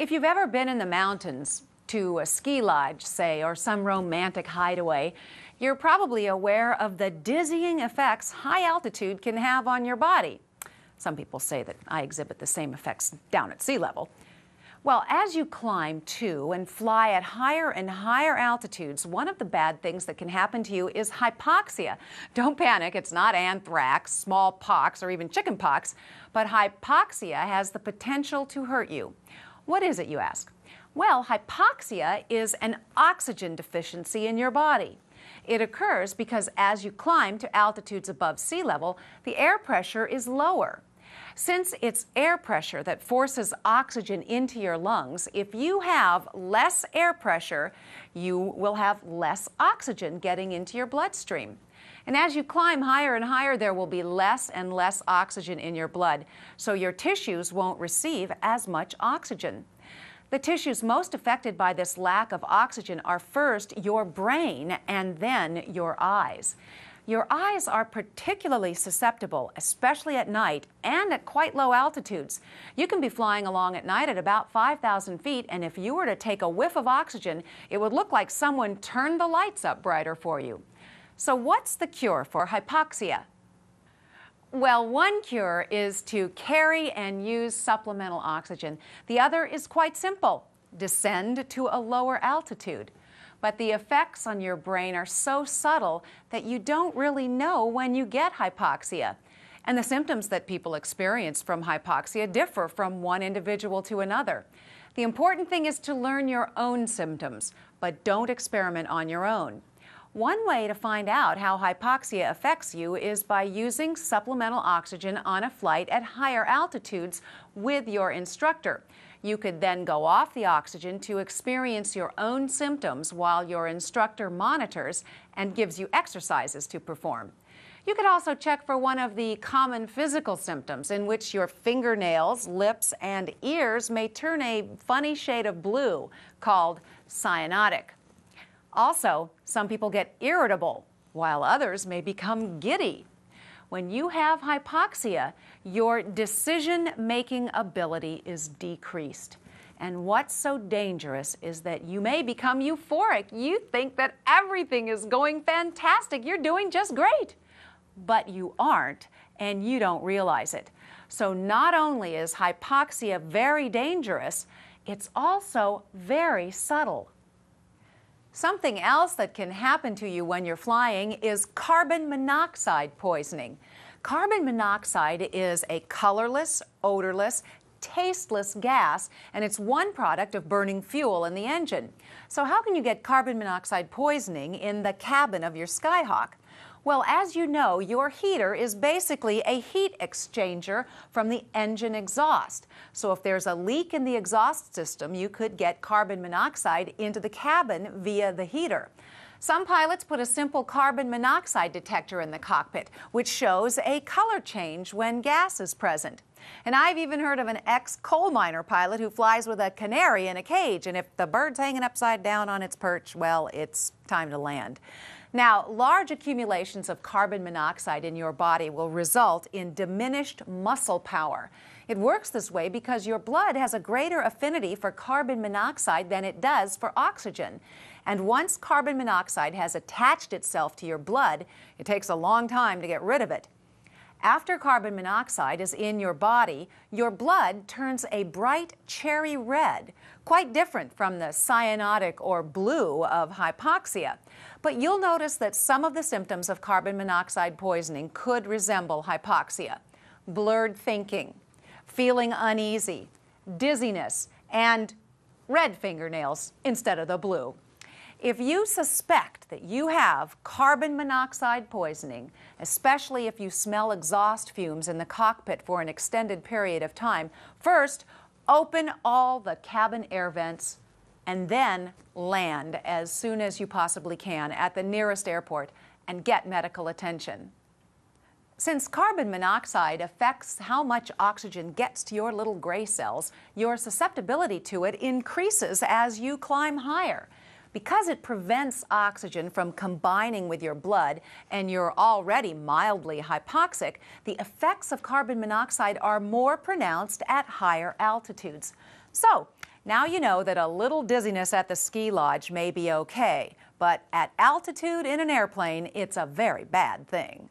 If you've ever been in the mountains to a ski lodge, say, or some romantic hideaway, you're probably aware of the dizzying effects high altitude can have on your body. Some people say that I exhibit the same effects down at sea level. Well, as you climb to and fly at higher and higher altitudes, one of the bad things that can happen to you is hypoxia. Don't panic, it's not anthrax, smallpox, or even chickenpox, but hypoxia has the potential to hurt you. What is it, you ask? Well, hypoxia is an oxygen deficiency in your body. It occurs because as you climb to altitudes above sea level, the air pressure is lower. Since it's air pressure that forces oxygen into your lungs, if you have less air pressure, you will have less oxygen getting into your bloodstream. And as you climb higher and higher, there will be less and less oxygen in your blood, so your tissues won't receive as much oxygen. The tissues most affected by this lack of oxygen are first your brain and then your eyes. Your eyes are particularly susceptible, especially at night and at quite low altitudes. You can be flying along at night at about 5,000 feet, and if you were to take a whiff of oxygen, it would look like someone turned the lights up brighter for you. So what's the cure for hypoxia? Well, one cure is to carry and use supplemental oxygen. The other is quite simple: descend to a lower altitude. But the effects on your brain are so subtle that you don't really know when you get hypoxia. And the symptoms that people experience from hypoxia differ from one individual to another. The important thing is to learn your own symptoms, but don't experiment on your own. One way to find out how hypoxia affects you is by using supplemental oxygen on a flight at higher altitudes with your instructor. You could then go off the oxygen to experience your own symptoms while your instructor monitors and gives you exercises to perform. You could also check for one of the common physical symptoms in which your fingernails, lips, and ears may turn a funny shade of blue called cyanotic. Also, some people get irritable, while others may become giddy. When you have hypoxia, your decision-making ability is decreased. And what's so dangerous is that you may become euphoric. You think that everything is going fantastic. You're doing just great. But you aren't, and you don't realize it. So not only is hypoxia very dangerous, it's also very subtle. Something else that can happen to you when you're flying is carbon monoxide poisoning. Carbon monoxide is a colorless, odorless, tasteless gas, and it's one product of burning fuel in the engine. So how can you get carbon monoxide poisoning in the cabin of your Skyhawk? Well, as you know, your heater is basically a heat exchanger from the engine exhaust. So if there's a leak in the exhaust system, you could get carbon monoxide into the cabin via the heater. Some pilots put a simple carbon monoxide detector in the cockpit, which shows a color change when gas is present. And I've even heard of an ex-coal miner pilot who flies with a canary in a cage, and if the bird's hanging upside down on its perch, well, it's time to land. Now, large accumulations of carbon monoxide in your body will result in diminished muscle power. It works this way because your blood has a greater affinity for carbon monoxide than it does for oxygen. And once carbon monoxide has attached itself to your blood, it takes a long time to get rid of it. After carbon monoxide is in your body, your blood turns a bright cherry red, quite different from the cyanotic or blue of hypoxia. But you'll notice that some of the symptoms of carbon monoxide poisoning could resemble hypoxia: blurred thinking, feeling uneasy, dizziness, and red fingernails instead of the blue. If you suspect that you have carbon monoxide poisoning, especially if you smell exhaust fumes in the cockpit for an extended period of time, first, open all the cabin air vents and then land as soon as you possibly can at the nearest airport and get medical attention. Since carbon monoxide affects how much oxygen gets to your little gray cells, your susceptibility to it increases as you climb higher. Because it prevents oxygen from combining with your blood and you're already mildly hypoxic, the effects of carbon monoxide are more pronounced at higher altitudes. So, Now you know that a little dizziness at the ski lodge may be okay, but at altitude in an airplane, it's a very bad thing.